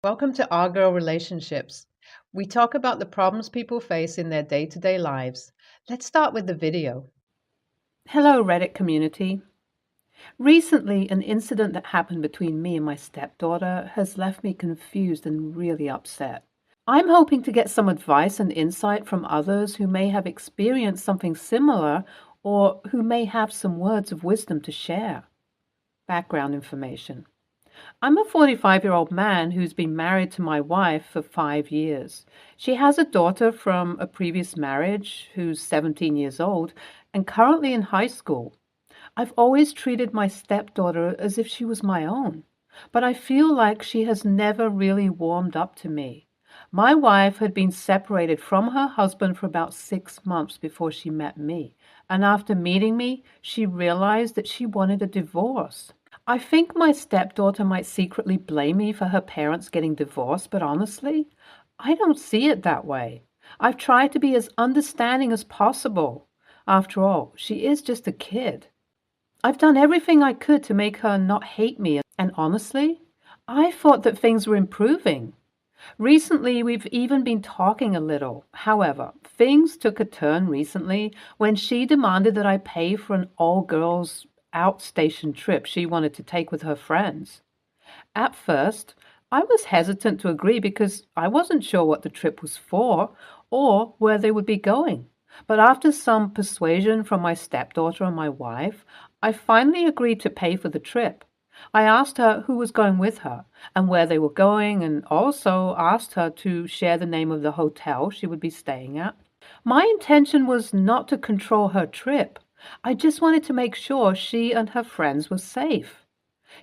Welcome to Our Girl Relationships. We talk about the problems people face in their day-to-day lives. Let's start with the video. Hello, Reddit community. Recently, an incident that happened between me and my stepdaughter has left me confused and really upset. I'm hoping to get some advice and insight from others who may have experienced something similar or who may have some words of wisdom to share. Background information. I'm a 45-year-old man who's been married to my wife for 5 years. She has a daughter from a previous marriage who's 17 years old and currently in high school. I've always treated my stepdaughter as if she was my own, but I feel like she has never really warmed up to me. My wife had been separated from her husband for about 6 months before she met me, and after meeting me, she realized that she wanted a divorce. I think my stepdaughter might secretly blame me for her parents getting divorced, but honestly, I don't see it that way. I've tried to be as understanding as possible. After all, she is just a kid. I've done everything I could to make her not hate me, and honestly, I thought that things were improving. Recently, we've even been talking a little. However, things took a turn recently when she demanded that I pay for an all-girls outstation trip she wanted to take with her friends. At first, I was hesitant to agree because I wasn't sure what the trip was for or where they would be going. But after some persuasion from my stepdaughter and my wife, I finally agreed to pay for the trip. I asked her who was going with her and where they were going, and also asked her to share the name of the hotel she would be staying at. My intention was not to control her trip. I just wanted to make sure she and her friends were safe.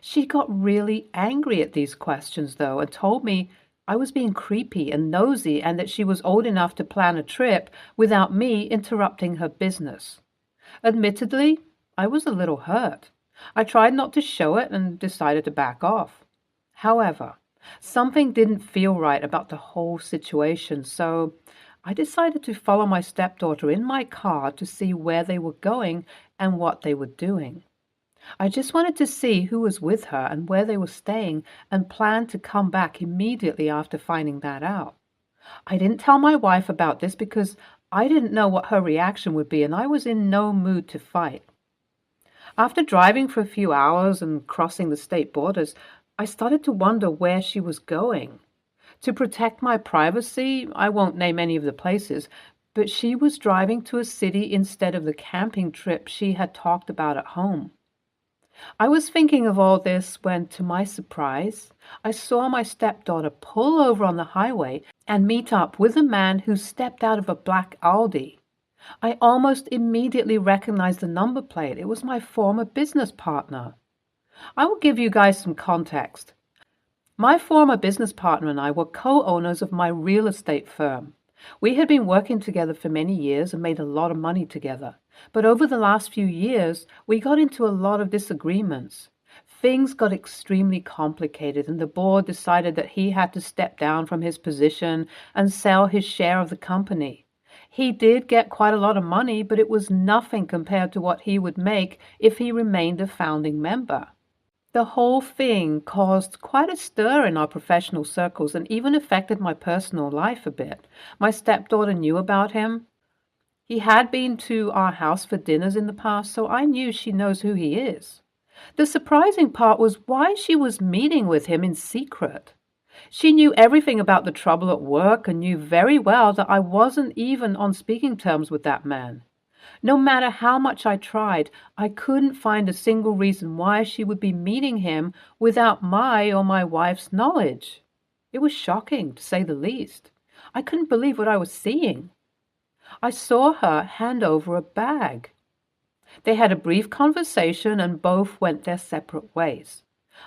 She got really angry at these questions, though, and told me I was being creepy and nosy and that she was old enough to plan a trip without me interrupting her business. Admittedly, I was a little hurt. I tried not to show it and decided to back off. However, something didn't feel right about the whole situation, so I decided to follow my stepdaughter in my car to see where they were going and what they were doing. I just wanted to see who was with her and where they were staying and planned to come back immediately after finding that out. I didn't tell my wife about this because I didn't know what her reaction would be and I was in no mood to fight. After driving for a few hours and crossing the state borders, I started to wonder where she was going. To protect my privacy, I won't name any of the places, but she was driving to a city instead of the camping trip she had talked about at home. I was thinking of all this when, to my surprise, I saw my stepdaughter pull over on the highway and meet up with a man who stepped out of a black Aldi. I almost immediately recognized the number plate. It was my former business partner. I will give you guys some context. My former business partner and I were co-owners of my real estate firm. We had been working together for many years and made a lot of money together. But over the last few years, we got into a lot of disagreements. Things got extremely complicated, and the board decided that he had to step down from his position and sell his share of the company. He did get quite a lot of money, but it was nothing compared to what he would make if he remained a founding member. The whole thing caused quite a stir in our professional circles and even affected my personal life a bit. My stepdaughter knew about him. He had been to our house for dinners in the past, so I knew she knows who he is. The surprising part was why she was meeting with him in secret. She knew everything about the trouble at work and knew very well that I wasn't even on speaking terms with that man. No matter how much I tried, I couldn't find a single reason why she would be meeting him without my or my wife's knowledge. It was shocking, to say the least. I couldn't believe what I was seeing. I saw her hand over a bag. They had a brief conversation and both went their separate ways.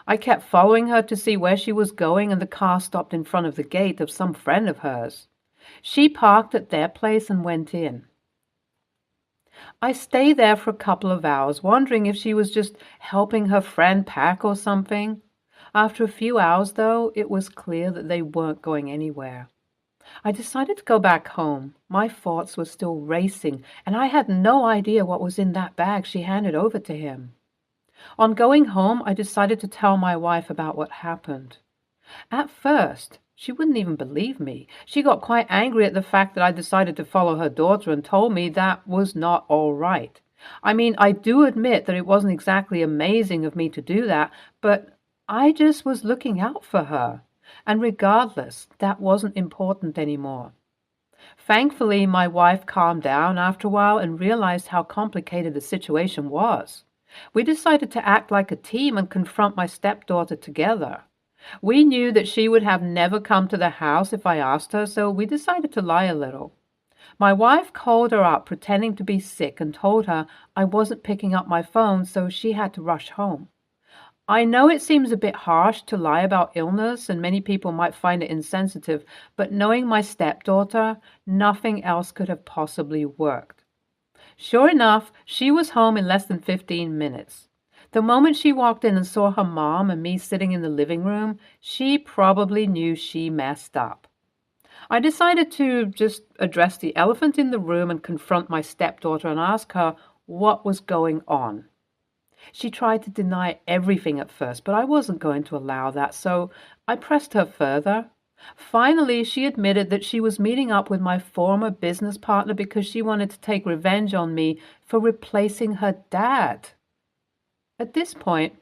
I kept following her to see where she was going, and the car stopped in front of the gate of some friend of hers. She parked at their place and went in. I stayed there for a couple of hours, wondering if she was just helping her friend pack or something. After a few hours, though, it was clear that they weren't going anywhere. I decided to go back home. My thoughts were still racing, and I had no idea what was in that bag she handed over to him. On going home, I decided to tell my wife about what happened. At first, she wouldn't even believe me. She got quite angry at the fact that I decided to follow her daughter and told me that was not all right. I mean, I do admit that it wasn't exactly amazing of me to do that, but I just was looking out for her. And regardless, that wasn't important anymore. Thankfully, my wife calmed down after a while and realized how complicated the situation was. We decided to act like a team and confront my stepdaughter together. We knew that she would have never come to the house if I asked her, so we decided to lie a little. My wife called her up pretending to be sick and told her I wasn't picking up my phone, so she had to rush home. I know it seems a bit harsh to lie about illness, and many people might find it insensitive, but knowing my stepdaughter, nothing else could have possibly worked. Sure enough, she was home in less than 15 minutes. The moment she walked in and saw her mom and me sitting in the living room, she probably knew she messed up. I decided to just address the elephant in the room and confront my stepdaughter and ask her what was going on. She tried to deny everything at first, but I wasn't going to allow that, so I pressed her further. Finally, she admitted that she was meeting up with my former business partner because she wanted to take revenge on me for replacing her dad. At this point,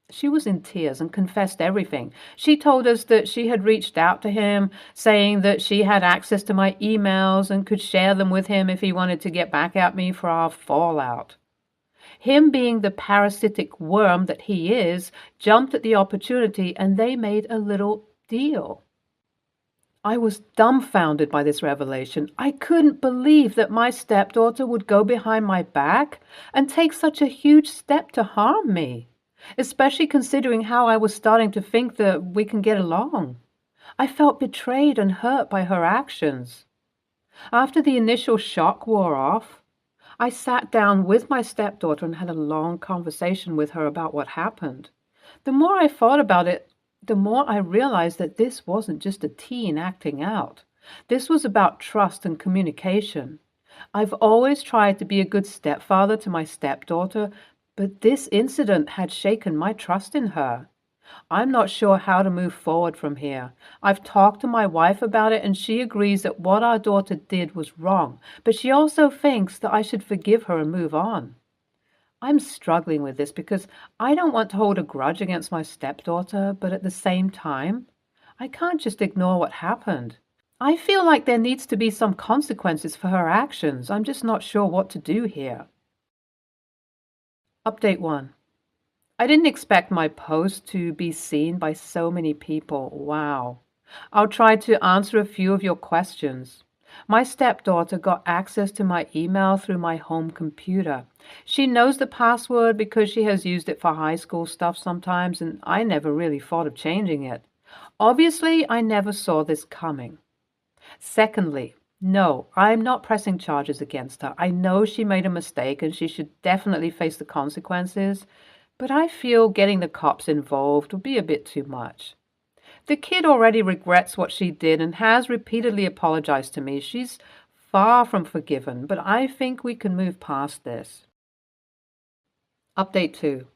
she was in tears and confessed everything. She told us that she had reached out to him, saying that she had access to my emails and could share them with him if he wanted to get back at me for our fallout. Him, being the parasitic worm that he is, jumped at the opportunity and they made a little deal. I was dumbfounded by this revelation. I couldn't believe that my stepdaughter would go behind my back and take such a huge step to harm me, especially considering how I was starting to think that we can get along. I felt betrayed and hurt by her actions. After the initial shock wore off, I sat down with my stepdaughter and had a long conversation with her about what happened. The more I thought about it, the more I realized that this wasn't just a teen acting out. This was about trust and communication. I've always tried to be a good stepfather to my stepdaughter, but this incident had shaken my trust in her. I'm not sure how to move forward from here. I've talked to my wife about it, and she agrees that what our daughter did was wrong, but she also thinks that I should forgive her and move on. I'm struggling with this because I don't want to hold a grudge against my stepdaughter, but at the same time, I can't just ignore what happened. I feel like there needs to be some consequences for her actions. I'm just not sure what to do here. Update 1. I didn't expect my post to be seen by so many people. Wow. I'll try to answer a few of your questions. My stepdaughter got access to my email through my home computer. She knows the password because she has used it for high school stuff sometimes, and I never really thought of changing it. Obviously, I never saw this coming. Secondly, no, I'm not pressing charges against her. I know she made a mistake and she should definitely face the consequences, but I feel getting the cops involved would be a bit too much. The kid already regrets what she did and has repeatedly apologized to me. She's far from forgiven, but I think we can move past this. Update 2.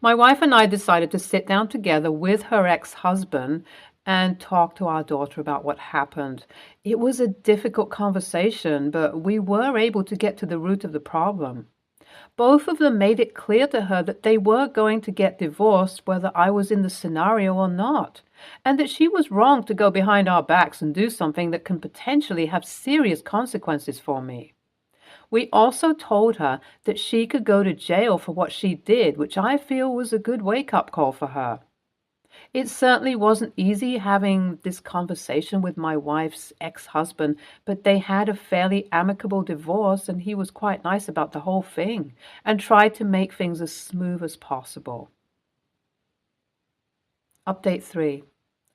My wife and I decided to sit down together with her ex-husband and talk to our daughter about what happened. It was a difficult conversation, but we were able to get to the root of the problem. Both of them made it clear to her that they were going to get divorced whether I was in the scenario or not, and that she was wrong to go behind our backs and do something that can potentially have serious consequences for me. We also told her that she could go to jail for what she did, which I feel was a good wake-up call for her. It certainly wasn't easy having this conversation with my wife's ex-husband, but they had a fairly amicable divorce, and he was quite nice about the whole thing and tried to make things as smooth as possible. Update 3.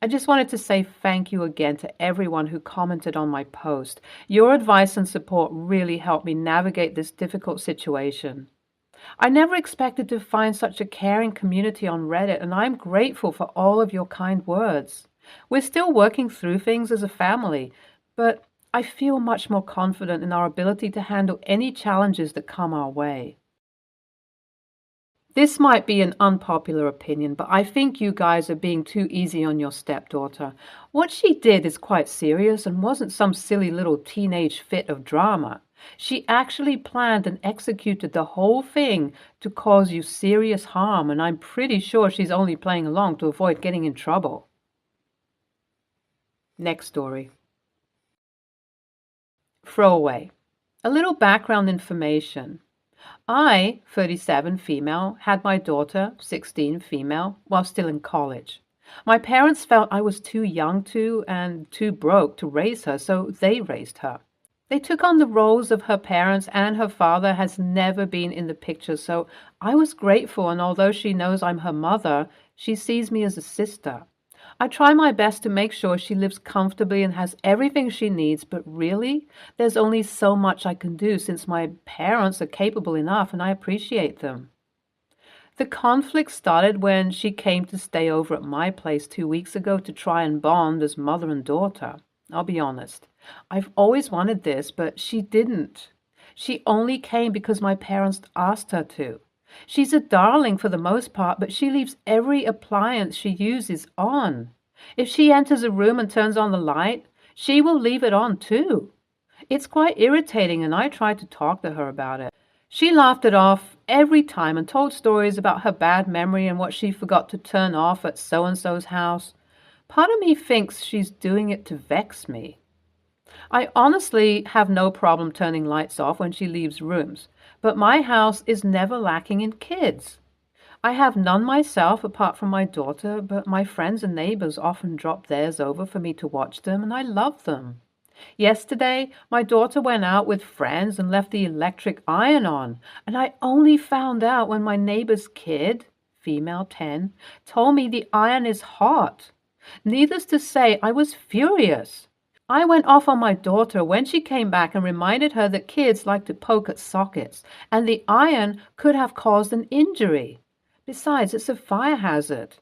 I just wanted to say thank you again to everyone who commented on my post. Your advice and support really helped me navigate this difficult situation. I never expected to find such a caring community on Reddit, and I'm grateful for all of your kind words. We're still working through things as a family, but I feel much more confident in our ability to handle any challenges that come our way. This might be an unpopular opinion, but I think you guys are being too easy on your stepdaughter. What she did is quite serious and wasn't some silly little teenage fit of drama. She actually planned and executed the whole thing to cause you serious harm, and I'm pretty sure she's only playing along to avoid getting in trouble. Next story. Throwaway. A little background information. I, 37 female, had my daughter, 16 female, while still in college. My parents felt I was too young to and too broke to raise her, so they raised her. They took on the roles of her parents, and her father has never been in the picture, so I was grateful, and although she knows I'm her mother, she sees me as a sister. I try my best to make sure she lives comfortably and has everything she needs, but really, there's only so much I can do since my parents are capable enough and I appreciate them. The conflict started when she came to stay over at my place 2 weeks ago to try and bond as mother and daughter. I'll be honest, I've always wanted this, but she didn't. She only came because my parents asked her to. She's a darling for the most part, but she leaves every appliance she uses on. If she enters a room and turns on the light, she will leave it on too. It's quite irritating, and I tried to talk to her about it. She laughed it off every time and told stories about her bad memory and what she forgot to turn off at so-and-so's house. Part of me thinks she's doing it to vex me. I honestly have no problem turning lights off when she leaves rooms, but my house is never lacking in kids. I have none myself apart from my daughter, but my friends and neighbors often drop theirs over for me to watch them, and I love them. Yesterday, my daughter went out with friends and left the electric iron on, and I only found out when my neighbor's kid, female 10, told me the iron is hot. Needless to say, I was furious. I went off on my daughter when she came back and reminded her that kids like to poke at sockets, and the iron could have caused an injury. Besides, it's a fire hazard.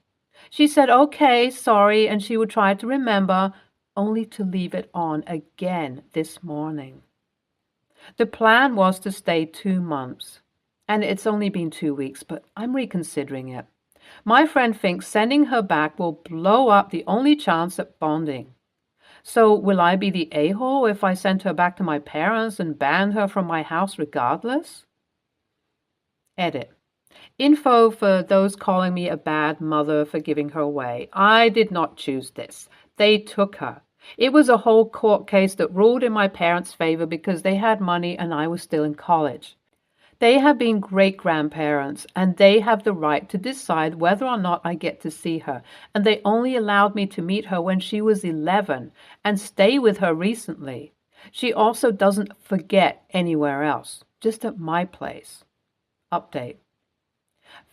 She said, okay, sorry, and she would try to remember, only to leave it on again this morning. The plan was to stay 2 months, and it's only been 2 weeks, but I'm reconsidering it. My friend thinks sending her back will blow up the only chance at bonding. So will I be the a-hole if I send her back to my parents and ban her from my house regardless? Edit. Info for those calling me a bad mother for giving her away. I did not choose this. They took her. It was a whole court case that ruled in my parents' favor because they had money and I was still in college. They have been great-grandparents, and they have the right to decide whether or not I get to see her, and they only allowed me to meet her when she was 11 and stay with her recently. She also doesn't forget anywhere else, just at my place. Update.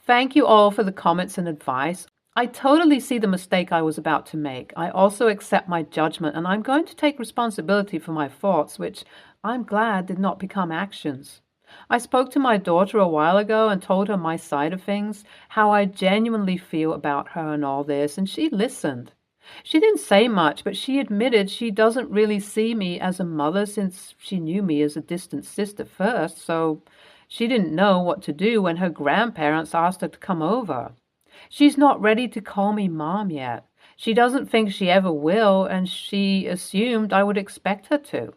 Thank you all for the comments and advice. I totally see the mistake I was about to make. I also accept my judgment, and I'm going to take responsibility for my thoughts, which I'm glad did not become actions. I spoke to my daughter a while ago and told her my side of things, how I genuinely feel about her and all this, and she listened. She didn't say much, but she admitted she doesn't really see me as a mother since she knew me as a distant sister first, so she didn't know what to do when her grandparents asked her to come over. She's not ready to call me mom yet. She doesn't think she ever will, and she assumed I would expect her to.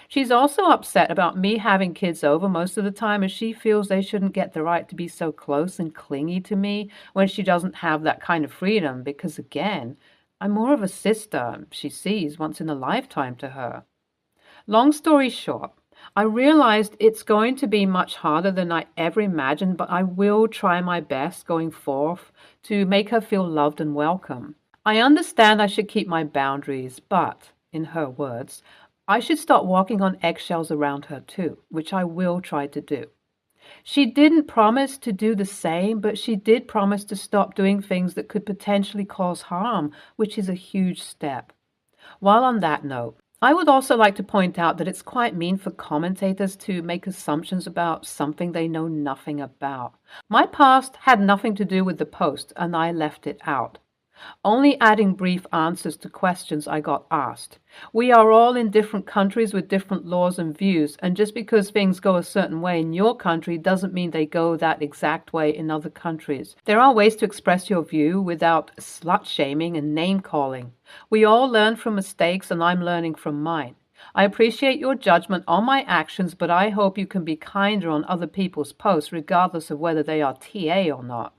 She's also upset about me having kids over most of the time, as she feels they shouldn't get the right to be so close and clingy to me when she doesn't have that kind of freedom, because again, I'm more of a sister she sees once in a lifetime to her. Long story short, I realized it's going to be much harder than I ever imagined, but I will try my best going forth to make her feel loved and welcome. I understand I should keep my boundaries, but, in her words, I should start walking on eggshells around her too, which I will try to do. She didn't promise to do the same, but she did promise to stop doing things that could potentially cause harm, which is a huge step. While on that note, I would also like to point out that it's quite mean for commentators to make assumptions about something they know nothing about. My past had nothing to do with the post, and I left it out. only adding brief answers to questions I got asked. We are all in different countries with different laws and views, and just because things go a certain way in your country doesn't mean they go that exact way in other countries. There are ways to express your view without slut-shaming and name-calling. We all learn from mistakes, and I'm learning from mine. I appreciate your judgment on my actions, but I hope you can be kinder on other people's posts, regardless of whether they are TA or not.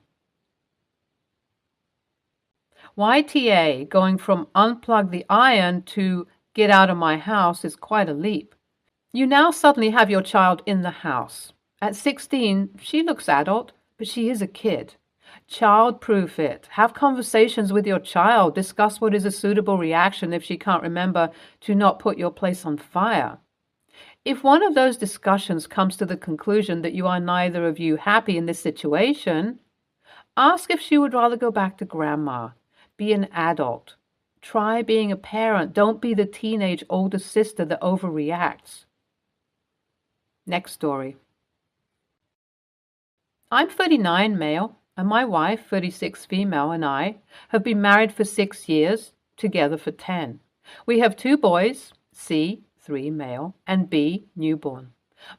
YTA, going from unplug the iron to get out of my house, is quite a leap. You now suddenly have your child in the house. At 16, she looks adult, but she is a kid. Child-proof it. Have conversations with your child. Discuss what is a suitable reaction if she can't remember to not put your place on fire. If one of those discussions comes to the conclusion that you are neither of you happy in this situation, ask if she would rather go back to grandma. Be an adult. Try being a parent. Don't be the teenage older sister that overreacts. Next story. I'm 39 male, and my wife, 36 female, and I have been married for 6 years, together for 10. We have 2 boys, C, 3 male, and B, newborn.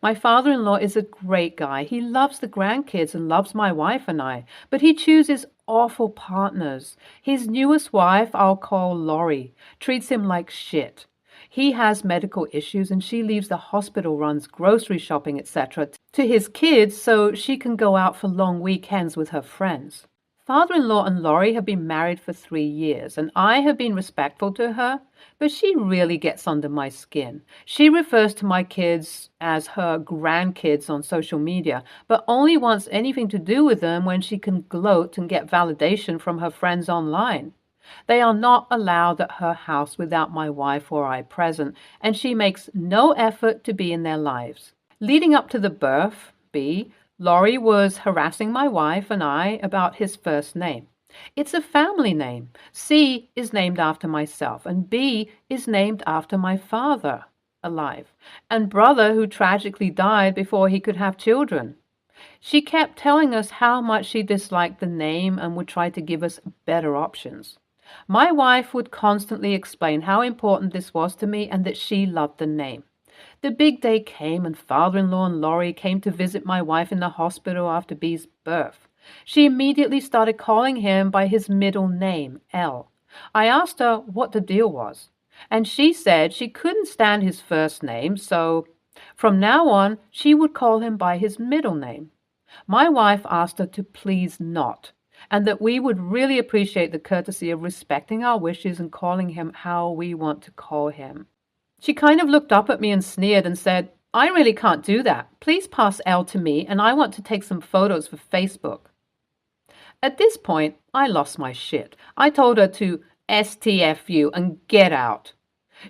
My father-in-law is a great guy. He loves the grandkids and loves my wife and I, but he chooses awful partners. His newest wife, I'll call Laurie, treats him like shit. He has medical issues and she leaves the hospital runs, grocery shopping, etc. to his kids so she can go out for long weekends with her friends. Father-in-law and Laurie have been married for 3 years, and I have been respectful to her, but she really gets under my skin. She refers to my kids as her grandkids on social media, but only wants anything to do with them when she can gloat and get validation from her friends online. They are not allowed at her house without my wife or I present, and she makes no effort to be in their lives. Leading up to the birth, B, Laurie was harassing my wife and I about his first name. It's a family name. C is named after myself, and B is named after my father, alive, and brother who tragically died before he could have children. She kept telling us how much she disliked the name and would try to give us better options. My wife would constantly explain how important this was to me and that she loved the name. The big day came, and father-in-law and Laurie came to visit my wife in the hospital after B's birth. She immediately started calling him by his middle name, L. I asked her what the deal was, and she said she couldn't stand his first name, so from now on she would call him by his middle name. My wife asked her to please not, and that we would really appreciate the courtesy of respecting our wishes and calling him how we want to call him. She kind of looked up at me and sneered and said, I really can't do that. Please pass L to me, and I want to take some photos for Facebook. At this point, I lost my shit. I told her to STFU and get out.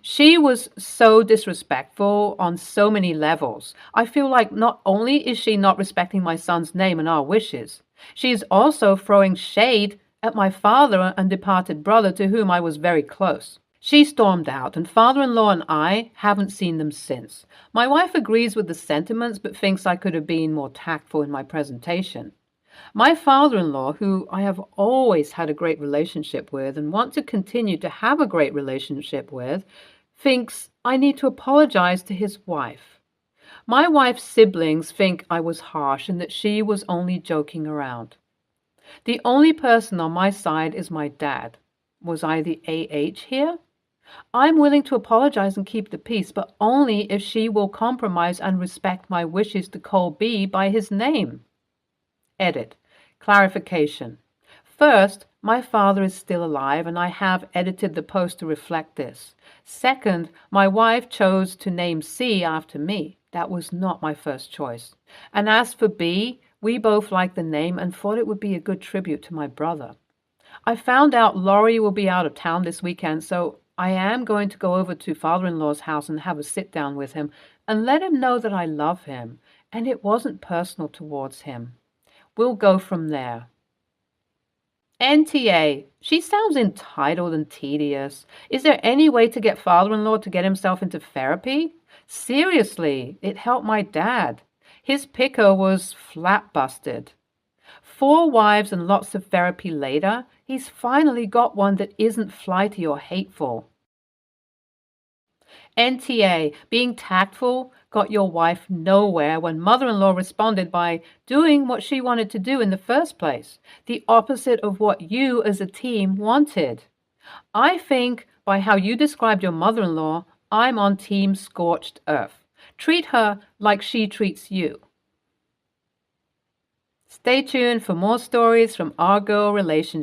She was so disrespectful on so many levels. I feel like not only is she not respecting my son's name and our wishes, she is also throwing shade at my father and departed brother, to whom I was very close. She stormed out, and father-in-law and I haven't seen them since. My wife agrees with the sentiments, but thinks I could have been more tactful in my presentation. My father-in-law, who I have always had a great relationship with and want to continue to have a great relationship with, thinks I need to apologize to his wife. My wife's siblings think I was harsh and that she was only joking around. The only person on my side is my dad. Was I the AH here? I'm willing to apologize and keep the peace, but only if she will compromise and respect my wishes to call B by his name. Edit. Clarification. First, my father is still alive, and I have edited the post to reflect this. Second, my wife chose to name C after me. That was not my first choice. And as for B, we both liked the name and thought it would be a good tribute to my brother. I found out Laurie will be out of town this weekend, so I am going to go over to father-in-law's house and have a sit-down with him and let him know that I love him, and it wasn't personal towards him. We'll go from there. NTA. She sounds entitled and tedious. Is there any way to get father-in-law to get himself into therapy? Seriously, it helped my dad. His picker was flat busted. 4 wives and lots of therapy later, He's finally got one that isn't flighty or hateful. NTA, being tactful, got your wife nowhere when mother-in-law responded by doing what she wanted to do in the first place, the opposite of what you as a team wanted. I think by how you described your mother-in-law, I'm on team scorched earth. Treat her like she treats you. Stay tuned for more stories from our girl relationships.